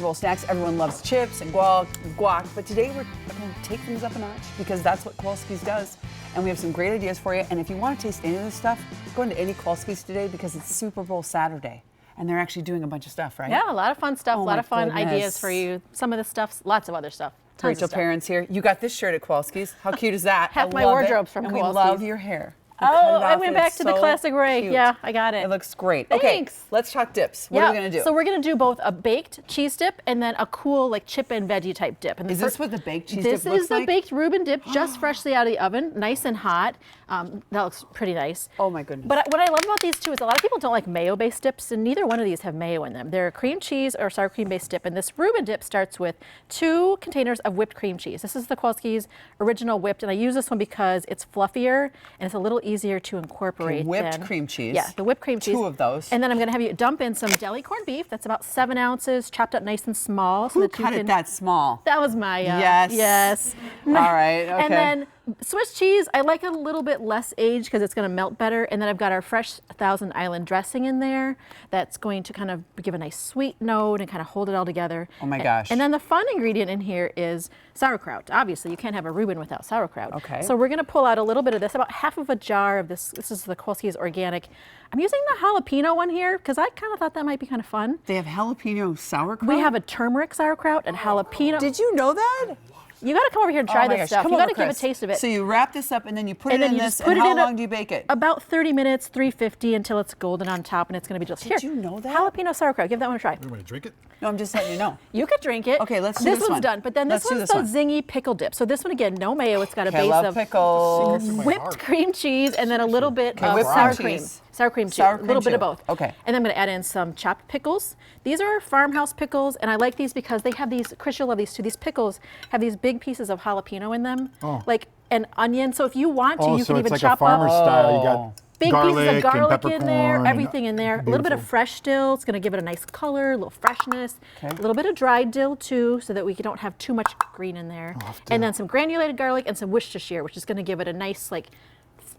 Roll snacks. Everyone loves chips and guac, but today we're going to take things up a notch because that's what Kowalski's does. And we have some great ideas for you. And if you want to taste any of this stuff, go into any Kowalski's today because it's Super Bowl Saturday. And they're actually doing a bunch of stuff, right? Yeah, a lot of fun stuff, a lot of fun goodness. ideas for you. Some of the stuff, lots of other stuff. Tons Rachel of stuff. Parents here. You got this shirt at Kowalski's. How cute is that? Half I my love wardrobe's it. from and Kowalski's. We love your hair. You cut Oh, it I off went and back it's to the so classic Ray. cute. Yeah, I got it. It looks great. Thanks. Okay, let's talk dips. What are we going to do? So we're going to do both a baked cheese dip and then a cool like chip and veggie type dip. And Is this what the baked cheese dip looks like? This is the baked Reuben dip, just freshly out of the oven, nice and hot. That looks pretty nice. Oh my goodness. But what I love about these two is a lot of people don't like mayo-based dips, and neither one of these have mayo in them. They're a cream cheese or sour cream-based dip, and this Reuben dip starts with 2 containers of whipped cream cheese. This is the Kowalski's original whipped, and I use this one because it's fluffier and it's a little easier to incorporate. Whipped cream cheese. Yeah, the whipped cream cheese. 2 of those. And then I'm going to have you dump in some deli corned beef. That's about 7 ounces, chopped up nice and small. So Who that you cut it can, that small? That was my Yes. Yes. All right, okay. And then Swiss cheese, I like it a little bit less aged because it's going to melt better. And then I've got our fresh Thousand Island dressing in there. That's going to kind of give a nice sweet note and kind of hold it all together. Oh my gosh. And then the fun ingredient in here is sauerkraut. Obviously, you can't have a Reuben without sauerkraut. Okay. So we're going to pull out a little bit of this, about half of a jar of this. This is the Kowalski's organic. I'm using the jalapeno one here because I kind of thought that might be kind of fun. They have jalapeno sauerkraut? We have a turmeric sauerkraut and jalapeno. Did you know that? You got to come over here and try Oh my this gosh. stuff. Come You got over, to give a Chris. taste of it. So you wrap this up and then you put And it then in you this, just put and it how in a- long do you bake it? About 30 minutes, 350 until it's golden on top, and it's going to be just Did here. you know that? Jalapeno sauerkraut. Give that one a try. You want me to drink it? No, I'm just letting you know. You could drink it. Okay, let's do this this one's one. done, but then this Let's do one's this the one. zingy pickle dip. So this one again, no mayo. It's got a Okay, I base love of pickles. Secret to my whipped heart. cream cheese and then a little bit Okay, of whipped sour cream cream. cheese. Sour cream cheese. Sour A little cream bit of too. both. Okay. And then I'm going to add in some chopped pickles. These are farmhouse pickles, and I like these because they have these. Chris, you'll love these too. These pickles have these big pieces of jalapeno in them, like an onion. So if you want to, you so can it's even like chop a farmer's up style. You got big garlic pieces of garlic and in there, peppercorn everything in there. A little bit of Beautiful. fresh dill. It's going to give it a nice color, a little freshness. Okay. A little bit of dried dill too, so that we don't have too much green in there. And then some granulated garlic and some Worcestershire, which is going to give it a nice like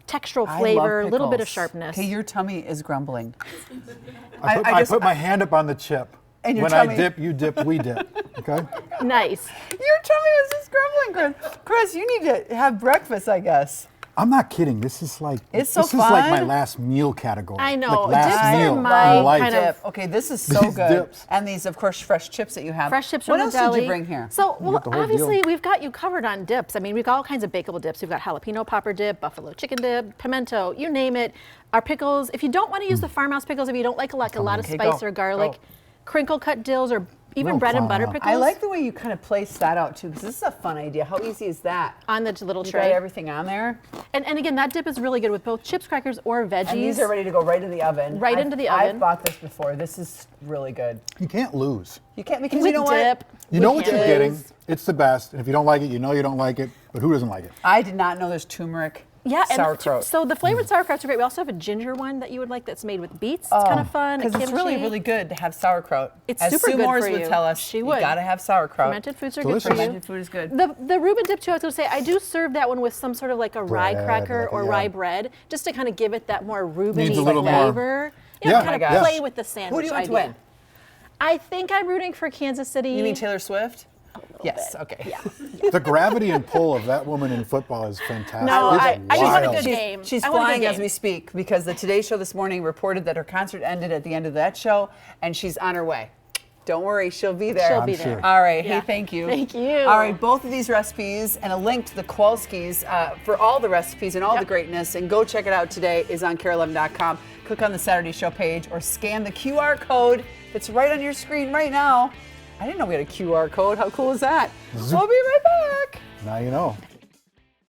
textural I flavor, a love little bit of pickles. sharpness. Okay, your tummy is grumbling. I put my hand up on the chip. And your When tummy- I dip, you dip, we dip. Okay? Nice. Your tummy was just grumbling, Chris. Chris, you need to have breakfast, I guess. I'm not kidding. This is like It's so this is like my fun. last meal category. I know. Like last Dips are meal. my Light. kind of- Dip. Okay, this is so These good. dips. And these, of course, fresh chips that you have. Fresh chips What from else the deli. did you bring here? So, well, got the whole obviously, deal. we've got you covered on dips. I mean, we've got all kinds of bakeable dips. We've got jalapeno popper dip, buffalo chicken dip, pimento, you name it. Our pickles, if you don't want to use the farmhouse pickles, if you don't like a lot of Okay, spice go, or garlic, go. crinkle cut dills or even Little bread and butter clown. pickles. I like the way you kind of place that out too, because this is a fun idea. How easy is that? on the little You got tray. everything on there, And again, that dip is really good with both chips, crackers, or veggies. and these are ready to go right in the oven. Right into the oven. I've bought this before. This is really good. You can't lose. You can't because with you know dip. what? You know with what you're dips. getting. It's the best. And if you don't like it, you know you don't like it. But who doesn't like it? I did not know there's turmeric. Yeah, and sauerkraut. so the flavored sauerkrauts are great. We also have a ginger one that you would like that's made with beets. It's kind of fun. Because it's really, really good to have sauerkraut. It's As super Sue good Morris for would you. tell us, She you would. gotta have sauerkraut. Fermented foods are Delicious. good for you. Fermented food is good. The Reuben dip too, I was going to say, I do serve that one with some sort of like a rye Bread, cracker like a- or yeah. rye bread, just to kind of give it that more Reuben-y Needs a little more- flavor. You know, Yeah. kind Oh my of gosh. play with the sandwich Who do you want to idea. win? I think I'm rooting for Kansas City. You mean Taylor Swift? Yes. bit. Okay. Yeah. The gravity and pull of that woman in football is fantastic. No, It's I just want a wild. good game. She's I want a good flying as game. we speak because the Today Show this morning reported that her concert ended at the end of that show, and she's on her way. Don't worry, she'll be there. She'll be I'm there. sure. All right. Yeah. Hey, thank you. Thank you. All right. Both of these recipes and a link to the Kowalski's for all the recipes and all Yep. the greatness, and go check it out today, is on KARE11.com. Click on the Saturday Show page or scan the QR code that's right on your screen right now. I didn't know we had a QR code. How cool is that? We'll be right back. Now you know.